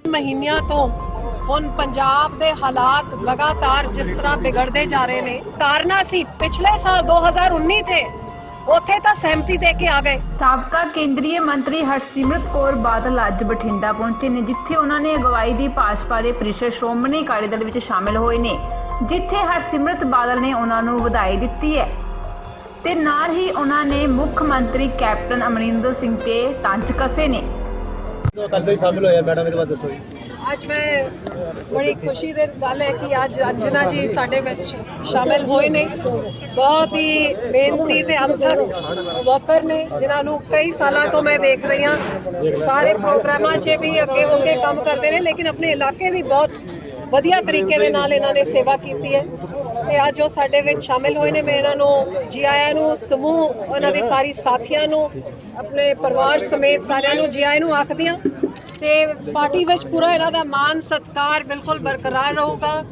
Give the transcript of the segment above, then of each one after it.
ਮਹੀਨਿਆਂ ਤੋਂ ਹੁਣ ਪੰਜਾਬ ਦੇ ਹਾਲਾਤ ਲਗਾਤਾਰ ਜਿਸ ਤਰ੍ਹਾਂ ਵਿਗੜਦੇ ਜਾ ਰਹੇ ਨੇ, ਕਾਰਨਾ ਸੀ ਪਿਛਲੇ ਸਾਲ 2019 ਤੇ ਉੱਥੇ ਤਾਂ ਸਹਿਮਤੀ ਦੇ ਕੇ ਆ ਗਏ। ਸਾਬਕਾ ਕੇਂਦਰੀ ਮੰਤਰੀ ਹਰਸਿਮਰਤ ਕੌਰ ਬਾਦਲ ਅੱਜ ਬਠਿੰਡਾ ਪਹੁੰਚੇ ਨੇ, ਜਿੱਥੇ ਉਹਨਾਂ ਨੇ ਅਗਵਾਈ ਦੀ ਭਾਜਪਾ ਦੇ ਪ੍ਰੀਸ਼ਦ ਸ਼੍ਰੋਮਣੀ ਅਕਾਲੀ ਦਲ ਵਿੱਚ ਸ਼ਾਮਿਲ ਹੋਏ ਨੇ, ਜਿੱਥੇ ਹਰਸਿਮਰਤ ਬਾਦਲ ਨੇ ਉਹਨਾਂ ਨੂੰ ਵਧਾਈ ਦਿੱਤੀ ਹੈ ਤੇ ਨਾਲ ਹੀ ਉਹਨਾਂ ਨੇ ਮੁੱਖ ਮੰਤਰੀ ਕੈਪਟਨ ਅਮਰਿੰਦਰ ਸਿੰਘ ਤੇ ਤੰਜ ਕਸੇ ਨੇ। ਕੱਲ शामिल होया मैडम ਇਹਦੇ ਬਾਰੇ ਦੱਸੋ ਜੀ। ਅੱਜ ਮੈਂ ਬੜੀ ਖੁਸ਼ੀ ਦੀ ਗੱਲ ਹੈ ਕਿ ਅੱਜ ਅੰਜਨਾ ਜੀ ਸਾਡੇ ਵਿੱਚ ਸ਼ਾਮਿਲ ਹੋਏ ਨੇ। ਬਹੁਤ ਹੀ ਮਿਹਨਤੀ ਤੇ ਅਣਥੱਕ ਵਰਕਰ ਨੇ, ਜਿਨ੍ਹਾਂ ਨੂੰ ਕਈ ਸਾਲਾਂ ਤੋਂ ਮੈਂ ਦੇਖ ਰਹੀ ਹਾਂ, ਸਾਰੇ ਪ੍ਰੋਗਰਾਮਾਂ 'ਚ ਵੀ ਅੱਗੇ ਹੋ ਕੇ ਕੰਮ ਕਰਦੇ ਨੇ, ਲੇਕਿਨ ਆਪਣੇ ਇਲਾਕੇ ਦੀ ਬਹੁਤ ਵਧੀਆ ਤਰੀਕੇ ਦੇ ਨਾਲ ਇਹਨਾਂ ਨੇ ਸੇਵਾ ਕੀਤੀ ਹੈ ਤੇ ਅੱਜ ਉਹ ਸਾਡੇ ਵਿੱਚ ਸ਼ਾਮਿਲ ਹੋਏ ਨੇ। ਮੈਂ ਇਹਨਾਂ ਨੂੰ ਜੀ ਆਇਆਂ ਨੂੰ, ਸਮੂਹ ਉਹਨਾਂ ਦੇ ਸਾਰੀ ਸਾਥੀਆਂ ਨੂੰ, ਆਪਣੇ ਪਰਿਵਾਰ ਸਮੇਤ ਸਾਰਿਆਂ ਨੂੰ ਜੀ ਆਇਆਂ ਨੂੰ ਆਖਦੀ ਹਾਂ ਤੇ ਪਾਰਟੀ ਵਿੱਚ ਪੂਰਾ ਇਹਨਾਂ ਦਾ ਮਾਨ ਸਤਿਕਾਰ ਬਿਲਕੁਲ ਬਰਕਰਾਰ ਰਹੂਗਾ।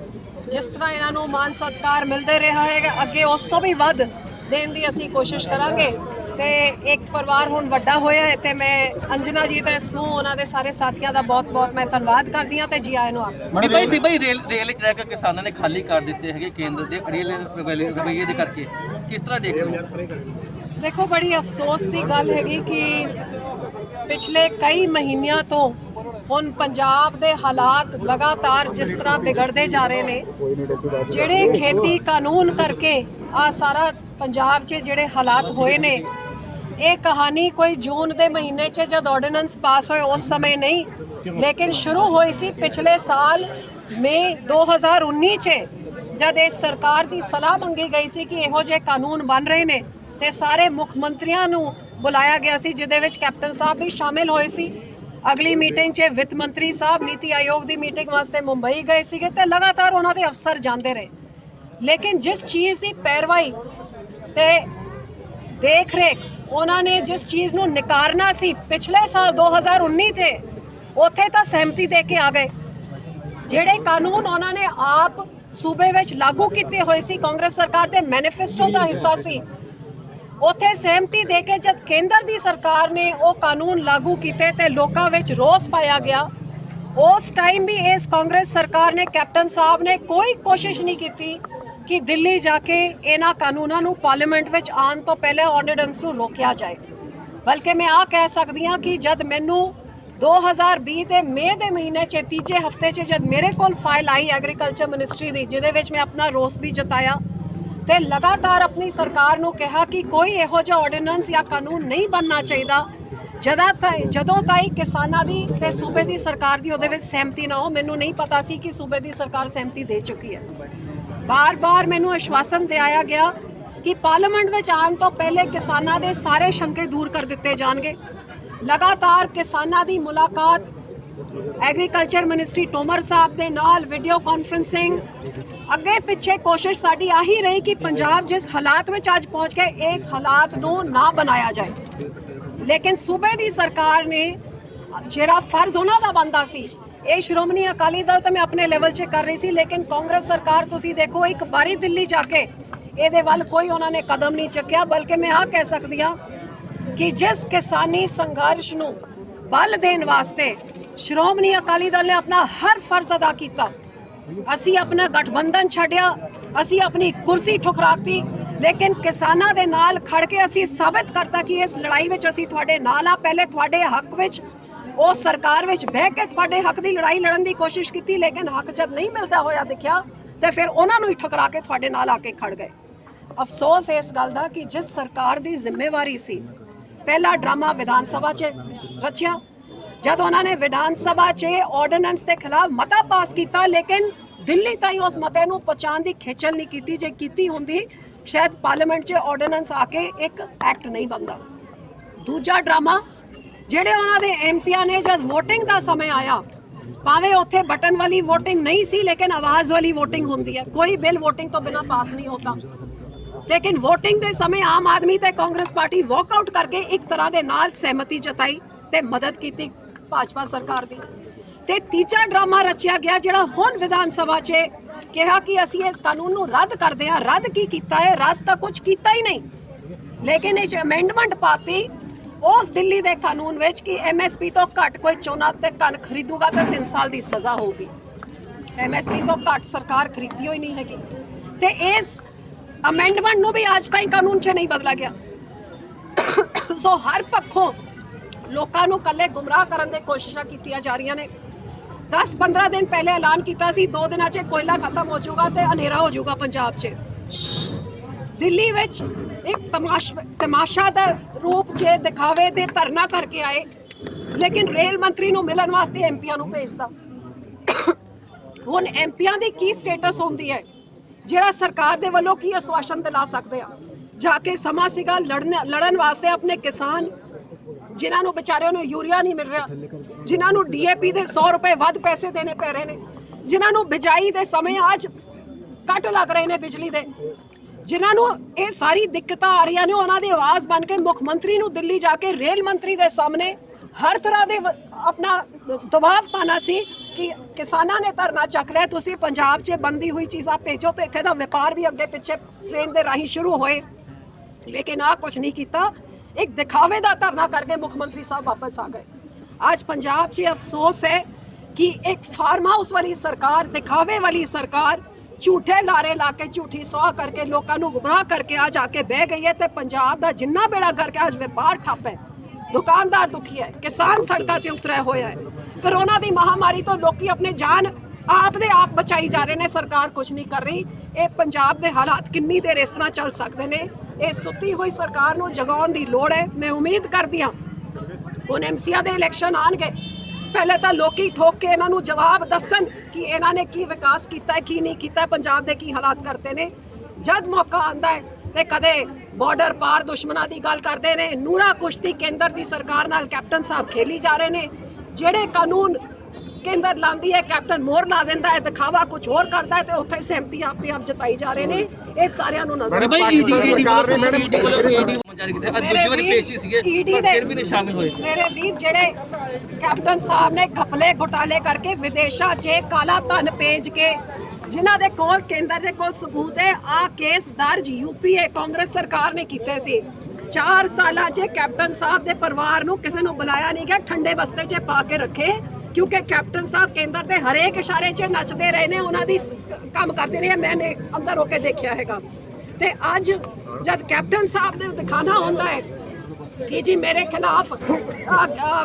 ਜਿਸ ਤਰ੍ਹਾਂ ਇਹਨਾਂ ਨੂੰ ਮਾਨ ਸਤਿਕਾਰ ਮਿਲਦੇ ਰਿਹਾ ਹੈ, ਅੱਗੇ ਉਸ ਤੋਂ ਵੀ ਵੱਧ ਦੇਣ ਦੀ ਅਸੀਂ ਕੋਸ਼ਿਸ਼ ਕਰਾਂਗੇ ਤੇ ਇੱਕ ਪਰਿਵਾਰ ਹੁਣ ਵੱਡਾ ਹੋਇਆ ਹੈ ਤੇ ਮੈਂ ਅੰਜਨਾ ਜੀ ਤੇ ਸਮੂਹ ਉਹਨਾਂ ਦੇ ਸਾਰੇ ਸਾਥੀਆਂ ਦਾ ਬਹੁਤ-ਬਹੁਤ ਮੈਂ ਧੰਨਵਾਦ ਕਰਦੀ ਹਾਂ ਤੇ ਜੀ ਆਇਆਂ ਨੂੰ ਆਖਦੀ ਭਾਈ ਰੇਲ ਟਰੈਕ ਕਿਸਾਨਾਂ ਨੇ ਖਾਲੀ ਕਰ ਦਿੱਤੇ ਹੈਗੇ ਕੇਂਦਰ ਦੇ ਅੜੀਅਲ ਰਵੱਈਏ ਦੇ ਕਰਕੇ, ਕਿਸ ਤਰ੍ਹਾਂ ਦੇਖਦੇ ਹੋ? ਦੇਖੋ, ਬੜੀ ਅਫਸੋਸ ਦੀ ਗੱਲ ਹੈਗੀ ਕਿ ਪਿਛਲੇ ਕਈ ਮਹੀਨਿਆਂ ਤੋਂ ਹੁਣ ਪੰਜਾਬ ਦੇ ਹਾਲਾਤ ਲਗਾਤਾਰ ਜਿਸ ਤਰ੍ਹਾਂ ਵਿਗੜਦੇ ਜਾ ਰਹੇ ਨੇ, ਜਿਹੜੇ ਖੇਤੀ ਕਾਨੂੰਨ ਕਰਕੇ ਆ ਸਾਰਾ ਪੰਜਾਬ 'ਚ ਜਿਹੜੇ ਹਾਲਾਤ ਹੋਏ ਨੇ, ਇਹ ਕਹਾਣੀ ਕੋਈ ਜੂਨ ਦੇ ਮਹੀਨੇ 'ਚ ਜਦ ਆਰਡੀਨੈਂਸ ਪਾਸ ਹੋਏ ਉਸ ਸਮੇਂ ਨਹੀਂ, ਲੇਕਿਨ ਸ਼ੁਰੂ ਹੋਈ ਸੀ ਪਿਛਲੇ ਸਾਲ ਮਈ 2019 'ਚ, ਜਦ ਇਸ ਸਰਕਾਰ ਦੀ ਸਲਾਹ ਮੰਗੀ ਗਈ ਸੀ ਕਿ ਇਹੋ ਜਿਹੇ ਕਾਨੂੰਨ ਬਣ ਰਹੇ ਨੇ ਤੇ ਸਾਰੇ ਮੁੱਖ ਮੰਤਰੀਆਂ ਨੂੰ ਬੁਲਾਇਆ ਗਿਆ ਸੀ, ਜਿਹਦੇ ਵਿੱਚ ਕੈਪਟਨ ਸਾਹਿਬ ਵੀ ਸ਼ਾਮਿਲ ਹੋਏ ਸੀ। ਅਗਲੀ ਮੀਟਿੰਗ 'ਚ ਵਿੱਤ ਮੰਤਰੀ ਸਾਹਿਬ ਨੀਤੀ ਆਯੋਗ ਦੀ ਮੀਟਿੰਗ ਵਾਸਤੇ ਮੁੰਬਈ ਗਏ ਸੀਗੇ ਤੇ ਲਗਾਤਾਰ ਉਹਨਾਂ ਦੇ ਅਫਸਰ ਜਾਂਦੇ ਰਹੇ, ਲੇਕਿਨ ਜਿਸ ਚੀਜ਼ ਦੀ ਪੈਰਵਾਈ ਤੇ ਦੇਖ ਰੇਖ ਉਹਨਾਂ ਨੇ ਜਿਸ ਚੀਜ਼ ਨੂੰ ਨਿਕਾਰਨਾ ਸੀ ਪਿਛਲੇ ਸਾਲ 2019 'ਚ, ਉੱਥੇ ਤਾਂ ਸਹਿਮਤੀ ਦੇ ਕੇ ਆ ਗਏ। ਜਿਹੜੇ ਕਾਨੂੰਨ ਉਹਨਾਂ ਨੇ ਆਪ ਸੂਬੇ ਵਿੱਚ ਲਾਗੂ ਕੀਤੇ ਹੋਏ ਸੀ, ਕਾਂਗਰਸ ਸਰਕਾਰ ਦੇ ਮੈਨੀਫੈਸਟੋ ਦਾ ਹਿੱਸਾ ਸੀ, ਉੱਥੇ ਸਹਿਮਤੀ ਦੇ ਕੇ ਜਦ ਕੇਂਦਰ ਦੀ ਸਰਕਾਰ ਨੇ ਉਹ ਕਾਨੂੰਨ ਲਾਗੂ ਕੀਤੇ ਤੇ ਲੋਕਾਂ ਵਿੱਚ ਰੋਸ ਪਾਇਆ ਗਿਆ, ਉਸ ਟਾਈਮ ਵੀ ਇਸ ਕਾਂਗਰਸ ਸਰਕਾਰ ਨੇ, ਕੈਪਟਨ ਸਾਹਿਬ ਨੇ ਕੋਈ ਕੋਸ਼ਿਸ਼ ਨਹੀਂ ਕੀਤੀ ਕਿ ਦਿੱਲੀ ਜਾ ਕੇ ਇਹਨਾਂ ਕਾਨੂੰਨਾਂ ਨੂੰ ਪਾਰਲੀਮੈਂਟ ਵਿੱਚ ਆਉਣ ਤੋਂ ਪਹਿਲਾਂ ਆਰਡੀਨੈਂਸ ਨੂੰ ਰੋਕਿਆ ਜਾਏ। ਬਲਕਿ ਮੈਂ ਆ ਕਹਿ ਸਕਦੀ ਹਾਂ ਕਿ ਜਦ ਮੈਨੂੰ 2020 ਦੇ ਮਈ ਦੇ ਮਹੀਨੇ 'ਚ ਤੀਜੇ ਹਫਤੇ 'ਚ ਜਦ ਮੇਰੇ ਕੋਲ ਫਾਈਲ ਆਈ ਐਗਰੀਕਲਚਰ ਮਿਨਿਸਟਰੀ ਦੀ, ਜਿਹਦੇ ਵਿੱਚ ਮੈਂ ਆਪਣਾ ਰੋਸ ਵੀ ਜਤਾਇਆ ਤੇ ਲਗਾਤਾਰ ਆਪਣੀ ਸਰਕਾਰ ਨੂੰ ਕਿਹਾ ਕਿ ਕੋਈ ਇਹੋ ਜਿਹਾ ਆਰਡੀਨੈਂਸ ਜਾਂ ਕਾਨੂੰਨ ਨਹੀਂ ਬਣਨਾ ਚਾਹੀਦਾ ਜਦੋਂ ਤਾਈਂ ਕਿਸਾਨਾਂ ਦੀ ਤੇ ਸੂਬੇ ਦੀ ਸਰਕਾਰ ਦੀ ਉਹਦੇ ਵਿੱਚ ਸਹਿਮਤੀ ਨਾ ਹੋ। ਮੈਨੂੰ ਨਹੀਂ ਪਤਾ ਸੀ ਕਿ ਸੂਬੇ ਦੀ ਸਰਕਾਰ ਸਹਿਮਤੀ ਦੇ ਚੁੱਕੀ ਹੈ। ਬਾਰ-ਬਾਰ ਮੈਨੂੰ ਆਸ਼ਵਾਸਨ ਦਿਵਾਇਆ ਗਿਆ ਕਿ ਪਾਰਲੀਮੈਂਟ ਵਿੱਚ ਆਉਣ ਤੋਂ ਪਹਿਲੇ ਕਿਸਾਨਾਂ ਦੇ ਸਾਰੇ ਸ਼ੰਕੇ ਦੂਰ ਕਰ ਦਿੱਤੇ ਜਾਣਗੇ। ਲਗਾਤਾਰ ਕਿਸਾਨਾਂ ਦੀ ਮੁਲਾਕਾਤ ਐਗਰੀਕਲਚਰ ਮਿਨਿਸਟਰੀ ਤੋਮਰ ਸਾਹਿਬ ਦੇ ਨਾਲ ਵੀਡੀਓ ਕਾਨਫਰੰਸਿੰਗ, ਅੱਗੇ ਪਿੱਛੇ ਕੋਸ਼ਿਸ਼ ਸਾਡੀ ਆਹੀ ਰਹੀ ਕਿ ਪੰਜਾਬ ਜਿਸ ਹਾਲਾਤ ਵਿੱਚ ਅੱਜ ਪਹੁੰਚ ਗਏ, ਇਸ ਹਾਲਾਤ ਨੂੰ ਨਾ ਬਣਾਇਆ ਜਾਏ। ਲੇਕਿਨ ਸੂਬੇ ਦੀ ਸਰਕਾਰ ਨੇ ਜਿਹੜਾ ਫਰਜ਼ ਉਹਨਾਂ ਦਾ ਬਣਦਾ ਸੀ, ਇਹ ਸ਼੍ਰੋਮਣੀ ਅਕਾਲੀ ਦਲ ਤਾਂ ਮੈਂ ਆਪਣੇ ਲੈਵਲ 'ਚ ਕਰ ਰਹੀ ਸੀ, ਲੇਕਿਨ ਕਾਂਗਰਸ ਸਰਕਾਰ ਤੁਸੀਂ ਦੇਖੋ ਇੱਕ ਵਾਰੀ ਦਿੱਲੀ ਜਾ ਕੇ ਇਹਦੇ ਵੱਲ ਕੋਈ ਉਹਨਾਂ ਨੇ ਕਦਮ ਨਹੀਂ ਚੱਕਿਆ। ਬਲਕਿ ਮੈਂ ਆਹ ਕਹਿ ਸਕਦੀ ਹਾਂ ਕਿ ਜਿਸ ਕਿਸਾਨੀ ਸੰਘਰਸ਼ ਨੂੰ ਬਲ ਦੇਣ ਵਾਸਤੇ ਸ਼੍ਰੋਮਣੀ ਅਕਾਲੀ ਦਲ ਨੇ ਆਪਣਾ ਹਰ ਫਰਜ਼ ਅਦਾ ਕੀਤਾ। ਅਸੀਂ ਆਪਣਾ ਗਠਬੰਧਨ ਛੱਡਿਆ, ਅਸੀਂ ਆਪਣੀ ਕੁਰਸੀ ਠੁਕਰਾਤੀ, ਲੇਕਿਨ ਕਿਸਾਨਾਂ ਦੇ ਨਾਲ ਖੜ ਕੇ ਅਸੀਂ ਸਾਬਿਤ ਕਰਤਾ ਕਿ ਇਸ ਲੜਾਈ ਵਿੱਚ ਅਸੀਂ ਤੁਹਾਡੇ ਨਾਲ ਆ। ਪਹਿਲੇ ਤੁਹਾਡੇ ਹੱਕ ਵਿੱਚ ਉਹ ਸਰਕਾਰ ਵਿੱਚ ਬਹਿ ਕੇ ਤੁਹਾਡੇ ਹੱਕ ਦੀ ਲੜਾਈ ਲੜਨ ਦੀ ਕੋਸ਼ਿਸ਼ ਕੀਤੀ, ਲੇਕਿਨ ਹੱਕ ਜਦ ਨਹੀਂ ਮਿਲਦਾ ਹੋਇਆ ਦਿਖਿਆ ਤੇ ਫਿਰ ਉਹਨਾਂ ਨੂੰ ਹੀ ਠੁਕਰਾ ਕੇ ਤੁਹਾਡੇ ਨਾਲ ਆ ਕੇ ਖੜ ਗਏ। ਅਫਸੋਸ ਇਸ ਗੱਲ ਦਾ ਕਿ ਜਿਸ ਸਰਕਾਰ ਦੀ ਜ਼ਿੰਮੇਵਾਰੀ ਸੀ, ਪਹਿਲਾ ਡਰਾਮਾ ਵਿਧਾਨ ਸਭਾ 'ਚ ਰਚਿਆ, ਜਦ ਉਹਨਾਂ ਨੇ ਵਿਧਾਨ ਸਭਾ 'ਚ ਆਰਡੀਨੈਂਸ ਦੇ ਖਿਲਾਫ ਮਤਾ ਪਾਸ ਕੀਤਾ, ਲੇਕਿਨ ਦਿੱਲੀ ਤਾਈਂ ਉਸ ਮਤੇ ਨੂੰ ਪਹੁੰਚਾਉਣ ਦੀ ਖੇਚਲ ਨਹੀਂ ਕੀਤੀ। ਜੇ ਕੀਤੀ ਹੁੰਦੀ ਸ਼ਾਇਦ ਪਾਰਲੀਮੈਂਟ 'ਚ ਆਰਡੀਨੈਂਸ ਆ ਕੇ ਇੱਕ ਐਕਟ ਨਹੀਂ ਬਣਦਾ। ਦੂਜਾ ਡਰਾਮਾ, ਜਿਹੜੇ ਉਹਨਾਂ ਦੇ ਐਮਪੀਆਂ ਨੇ ਜਦ ਵੋਟਿੰਗ ਦਾ ਸਮੇਂ ਆਇਆ, ਭਾਵੇਂ ਉੱਥੇ ਬਟਨ ਵਾਲੀ ਵੋਟਿੰਗ ਨਹੀਂ ਸੀ, ਲੇਕਿਨ ਆਵਾਜ਼ ਵਾਲੀ ਵੋਟਿੰਗ ਹੁੰਦੀ ਹੈ, ਕੋਈ ਬਿੱਲ ਵੋਟਿੰਗ ਤੋਂ ਬਿਨਾਂ ਪਾਸ ਨਹੀਂ ਹੁੰਦਾ, ਲੇਕਿਨ ਵੋਟਿੰਗ ਦੇ ਸਮੇਂ ਆਮ ਆਦਮੀ ਤੇ ਕਾਂਗਰਸ ਪਾਰਟੀ ਵਾਕਆਊਟ ਕਰਕੇ ਇੱਕ ਤਰ੍ਹਾਂ ਦੇ ਨਾਲ ਸਹਿਮਤੀ ਜਤਾਈ ਤੇ ਮਦਦ ਕੀਤੀ ਭਾਜਪਾ ਸਰਕਾਰ ਦੀ। ਤੇ ਤੀਜਾ ਡਰਾਮਾ ਰਚਿਆ ਗਿਆ, ਜਿਹੜਾ ਹੁਣ ਵਿਧਾਨ ਸਭਾ 'ਚ ਕਿਹਾ ਕਿ ਅਸੀਂ ਇਸ ਕਾਨੂੰਨ ਨੂੰ ਰੱਦ ਕਰਦੇ ਹਾਂ। ਰੱਦ ਕੀ ਕੀਤਾ ਹੈ? ਰੱਦ ਤਾਂ ਕੁਝ ਕੀਤਾ ਹੀ ਨਹੀਂ, ਲੇਕਿਨ ਇਹ 'ਚ ਅਮੈਂਡਮੈਂਟ ਪਾਤੀ ਉਸ ਦਿੱਲੀ ਦੇ ਕਾਨੂੰਨ ਵਿੱਚ ਕਿ MSP ਤੋਂ ਘੱਟ ਕੋਈ ਝੋਨਾ ਤੇ ਕਣਕ ਖਰੀਦੂਗਾ ਤਾਂ 3 ਸਾਲ ਦੀ ਸਜ਼ਾ ਹੋਊਗੀ। MSP ਤੋਂ ਘੱਟ ਸਰਕਾਰ ਖਰੀਦੀ ਹੋਈ ਨਹੀਂ ਹੈਗੀ ਤੇ ਇਸ ਅਮੈਂਡਮੈਂਟ ਨੂੰ ਵੀ ਅੱਜ ਤਾਈਂ ਕਾਨੂੰਨ 'ਚ ਨਹੀਂ ਬਦਲਾ ਗਿਆ। ਸੋ ਹਰ ਪੱਖੋਂ ਲੋਕਾਂ ਨੂੰ ਕੱਲੇ ਗੁੰਮਰਾਹ ਕਰਨ ਦੀ ਕੋਸ਼ਿਸ਼ਾਂ ਕੀਤੀਆਂ ਜਾ ਰਹੀਆਂ ਨੇ। 10-15 ਦਿਨ ਪਹਿਲੇ ਐਲਾਨ ਕੀਤਾ ਸੀ 2 ਦਿਨਾਂ 'ਚ ਕੋਇਲਾ ਖਤਮ ਹੋ ਜਾਊਗਾ ਤੇ ਹਨੇਰਾ ਹੋ ਜਾਊਗਾ ਪੰਜਾਬ 'ਚ। ਦਿੱਲੀ ਵਿੱਚ ਇੱਕ ਤਮਾਸ਼ਾ ਦਾ ਰੂਪ 'ਚ ਦਿਖਾਵੇ ਦੇ ਧਰਨਾ ਕਰਕੇ ਆਏ, ਲੇਕਿਨ ਰੇਲ ਮੰਤਰੀ ਨੂੰ ਮਿਲਣ ਵਾਸਤੇ ਐਮਪੀਆਂ ਨੂੰ ਭੇਜਦਾ। ਹੁਣ ਐਮਪੀਆਂ ਦੀ ਕੀ ਸਟੇਟਸ ਹੁੰਦੀ ਹੈ ਜਿਹੜਾ ਸਰਕਾਰ ਦੇ ਵੱਲੋਂ ਕੀ ਆਸ਼ਵਾਸਨ ਦਿਲਾ ਸਕਦੇ ਆ? ਜਾ ਕੇ ਸਮਾਂ ਸੀਗਾ ਲੜਨ ਵਾਸਤੇ ਆਪਣੇ ਕਿਸਾਨ ਜਿਨ੍ਹਾਂ ਨੂੰ ਵਿਚਾਰਿਆਂ ਨੂੰ ਯੂਰੀਆ ਨਹੀਂ ਮਿਲ ਰਿਹਾ, ਜਿਨ੍ਹਾਂ ਨੂੰ DAP ਦੇ 100 ਰੁਪਏ ਵੱਧ ਪੈਸੇ ਦੇਣੇ ਪੈ ਰਹੇ ਨੇ, ਜਿਨ੍ਹਾਂ ਨੂੰ ਬਿਜਾਈ ਦੇ ਸਮੇਂ ਅੱਜ ਕੱਟ ਲੱਗ ਰਹੇ ਨੇ ਬਿਜਲੀ ਦੇ, ਜਿਨ੍ਹਾਂ ਨੂੰ ਇਹ ਸਾਰੀ ਦਿੱਕਤਾਂ ਆ ਰਹੀਆਂ ਨੇ, ਉਹਨਾਂ ਦੀ ਆਵਾਜ਼ ਬਣ ਕੇ ਮੁੱਖ ਮੰਤਰੀ ਨੂੰ ਦਿੱਲੀ ਜਾ ਕੇ ਰੇਲ ਮੰਤਰੀ ਦੇ ਸਾਹਮਣੇ ਹਰ ਤਰ੍ਹਾਂ ਦੇ ਆਪਣਾ ਦਬਾਅ ਪਾਣਾ ਸੀ ਕਿ ਕਿਸਾਨਾਂ ਨੇ ਧਰਨਾ ਚੱਕ ਲਿਆ, ਤੁਸੀਂ ਪੰਜਾਬ 'ਚ ਬੰਦੀ ਹੋਈ ਚੀਜ਼ਾਂ ਭੇਜੋ ਤੇ ਇੱਥੇ ਦਾ ਵਪਾਰ ਵੀ ਅੱਗੇ ਪਿੱਛੇ ਟ੍ਰੇਨ ਦੇ ਰਾਹੀਂ ਸ਼ੁਰੂ ਹੋਏ। ਲੇਕਿਨ ਆਹ ਕੁਝ ਨਹੀਂ ਕੀਤਾ, ਇੱਕ ਦਿਖਾਵੇ ਦਾ ਧਰਨਾ ਕਰਕੇ ਮੁੱਖ ਮੰਤਰੀ ਸਾਹਿਬ ਵਾਪਸ ਆ ਗਏ। ਅੱਜ ਪੰਜਾਬ 'ਚ ਅਫਸੋਸ ਹੈ ਕਿ ਇੱਕ ਫਾਰਮ ਹਾਊਸ ਵਾਲੀ ਸਰਕਾਰ, ਦਿਖਾਵੇ ਵਾਲੀ ਸਰਕਾਰ ਝੂਠੇ ਲਾਰੇ ਲਾ ਕੇ ਝੂਠੀ ਸਵਾਹ ਕਰਕੇ ਲੋਕਾਂ ਨੂੰ ਗੁੰਮਰਾਹ ਕਰਕੇ ਆ ਜਾ ਕੇ ਬਹਿ ਗਈ ਹੈ ਤੇ ਪੰਜਾਬ ਦਾ ਜਿੰਨਾ ਬੇੜਾ ਕਰਕੇ ਅੱਜ ਵਪਾਰ ਠੱਪ ਹੈ, ਦੁਕਾਨਦਾਰ ਦੁਖੀ ਹੈ, ਕਿਸਾਨ ਸੜਕਾਂ 'ਤੇ ਉਤਰਿਆ ਹੋਇਆ ਹੈ। ਕਰੋਨਾ ਦੀ ਮਹਾਮਾਰੀ ਤੋਂ ਲੋਕੀ ਆਪਣੇ ਜਾਨ ਆਪ ਦੇ ਆਪ ਬਚਾਈ ਜਾ ਰਹੇ ਨੇ, ਸਰਕਾਰ ਕੁਝ ਨਹੀਂ ਕਰ ਰਹੀ। ਇਹ ਪੰਜਾਬ ਦੇ ਹਾਲਾਤ ਕਿੰਨੀ ਦੇਰ ਇਸ ਤਰ੍ਹਾਂ ਚੱਲ ਸਕਦੇ ਨੇ? ਇਹ ਸੁੱਤੀ ਹੋਈ ਸਰਕਾਰ ਨੂੰ ਜਗਾਉਣ ਦੀ ਲੋੜ ਹੈ। ਮੈਂ ਉਮੀਦ ਕਰਦੀ ਹਾਂ ਹੁਣ MCA ਦੇ ਇਲੈਕਸ਼ਨ ਆਉਣਗੇ, ਪਹਿਲੇ ਤਾਂ ਲੋਕੀ ਠੋਕ ਕੇ ਇਹਨਾਂ ਨੂੰ ਜਵਾਬ ਦੱਸਣ ਕਿ ਇਹਨਾਂ ਨੇ ਕੀ ਵਿਕਾਸ ਕੀਤਾ ਹੈ, ਕੀ ਨਹੀਂ ਕੀਤਾ, ਪੰਜਾਬ ਦੇ ਕੀ ਹਾਲਾਤ ਕਰਤੇ ਨੇ। ਜਦ ਮੌਕਾ ਆਉਂਦਾ ਹੈ ਤੇ ਕਦੇ ਬਾਰਡਰ ਪਾਰ ਦੁਸ਼ਮਣਾਂ ਦੀ ਗੱਲ ਕਰਦੇ ਨੇ, ਨੂਰਾ ਕੁਸ਼ਤੀ ਕੇਂਦਰ ਦੀ ਸਰਕਾਰ ਨਾਲ ਕੈਪਟਨ ਸਾਹਿਬ ਖੇਲੀ ਜਾ ਰਹੇ ਨੇ। ਜਿਹੜੇ ਕਾਨੂੰਨ ਕੇਂਦਰ ਲਾਉਂਦੀ ਹੈ ਕੈਪਟਨ ਮੋਹਰ ਲਾ ਦਿੰਦਾ ਹੈ, ਦਿਖਾਵਾ ਕੁਝ ਹੋਰ ਕਰਦਾ ਹੈ ਤੇ ਉੱਥੇ ਸਹਿਮਤੀ ਆਪੇ ਆਪ ਜਤਾਈ ਜਾ ਰਹੇ ਨੇ। ਇਹ ਸਾਰਿਆਂ ਨੂੰ ਨਜ਼ਰ ਮੇਰੇ ਵੀਰ ਜਿਹੜੇ ਕੈਪਟਨ ਸਾਹਿਬ ਨੇ ਘਪਲੇ ਘੁਟਾਲੇ ਕਰਕੇ ਵਿਦੇਸ਼ਾਂ 'ਚ ਕਾਲਾ ਧਨ ਭੇਜ ਕੇ ਜਿਨ੍ਹਾਂ ਦੇ ਕੋਲ ਕੇਂਦਰ ਦੇ ਕੋਲ ਸਬੂਤ ਹੈ, ਆ ਕੇਸ ਦਰਜ UPA ਕਾਂਗਰਸ ਸਰਕਾਰ ਨੇ ਕੀਤੇ ਸੀ। 4 ਸਾਲਾਂ 'ਚ ਕੈਪਟਨ ਸਾਹਿਬ ਦੇ ਪਰਿਵਾਰ ਨੂੰ ਕਿਸੇ ਨੂੰ ਬੁਲਾਇਆ ਨਹੀਂ ਗਿਆ, ਠੰਡੇ ਬਸਤੇ 'ਚ ਪਾ ਕੇ ਰੱਖੇ ਕਿਉਂਕਿ ਕੈਪਟਨ ਸਾਹਿਬ ਕੇਂਦਰ ਦੇ ਹਰੇਕ ਇਸ਼ਾਰੇ 'ਚ ਨੱਚਦੇ ਰਹੇ ਨੇ, ਉਹਨਾਂ ਦੀ ਕੰਮ ਕਰਦੇ ਰਹੇ। ਮੈਨੇ ਅੰਦਰ ਹੋ ਕੇ ਦੇਖਿਆ ਹੈਗਾ। ਤੇ ਅੱਜ ਜਦ ਕੈਪਟਨ ਸਾਹਿਬ ਨੇ ਦਿਖਾਣਾ ਹੁੰਦਾ ਹੈ ਕਿ ਜੀ ਮੇਰੇ ਖਿਲਾਫ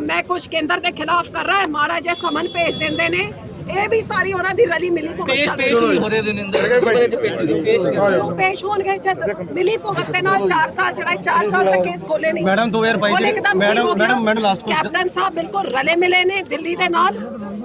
ਮੈਂ ਕੁਝ ਕੇਂਦਰ ਦੇ ਖਿਲਾਫ ਕਰ ਰਹਾ ਹੈ, ਮਹਾਰਾਜ ਜੀ ਸਮਨ ਭੇਜ ਦਿੰਦੇ ਨੇ। ਇਹ ਵੀ ਸਾਰੀ ਉਹਨਾਂ ਦੀ ਰਲੀ ਮਿਲੀ ਭੁਗਤ ਚੱਲ ਪੇਸ਼ ਹੋਣਗੇ। ਜਦ ਮਿਲੀ ਭੁਗਤ ਦੇ ਨਾਲ 4 ਸਾਲ ਚੜਾਏ, 4 ਸਾਲ ਤੱਕ ਕੇਸ ਖੋਲੇ ਨਹੀਂ। ਮੈਡਮ 2022 ਮੈਡਮ ਲਾਸਟ ਕੈਪਟਨ ਸਾਹਿਬ ਬਿਲਕੁਲ ਰਲੇ ਮਿਲੇ ਨੇ ਦਿੱਲੀ ਦੇ ਨਾਲ।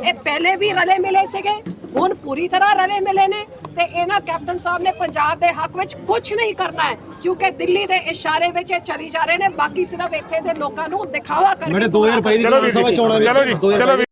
ਇਹ ਪਹਿਲੇ ਵੀ ਰਲੇ ਮਿਲੇ ਸੀਗੇ, ਹੁਣ ਪੂਰੀ ਤਰ੍ਹਾਂ ਰਲੇ ਮਿਲੇ ਨੇ ਤੇ ਇਹਨਾਂ ਕੈਪਟਨ ਸਾਹਿਬ ਨੇ ਪੰਜਾਬ ਦੇ ਹੱਕ ਵਿੱਚ ਕੁਝ ਨਹੀਂ ਕਰਨਾ ਹੈ ਕਿਉਂਕਿ ਦਿੱਲੀ ਦੇ ਇਸ਼ਾਰੇ ਵਿੱਚ ਇਹ ਚਲੀ ਜਾ ਰਹੇ ਨੇ। ਬਾਕੀ ਸਿਰਫ ਇੱਥੇ ਦੇ ਲੋਕਾਂ ਨੂੰ ਦਿਖਾਵਾ ਕਰਕੇ 2022 ਦੀ ਵਿਧਾਨ ਸਭਾ ਚੋਣਾਂ ਵਿੱਚ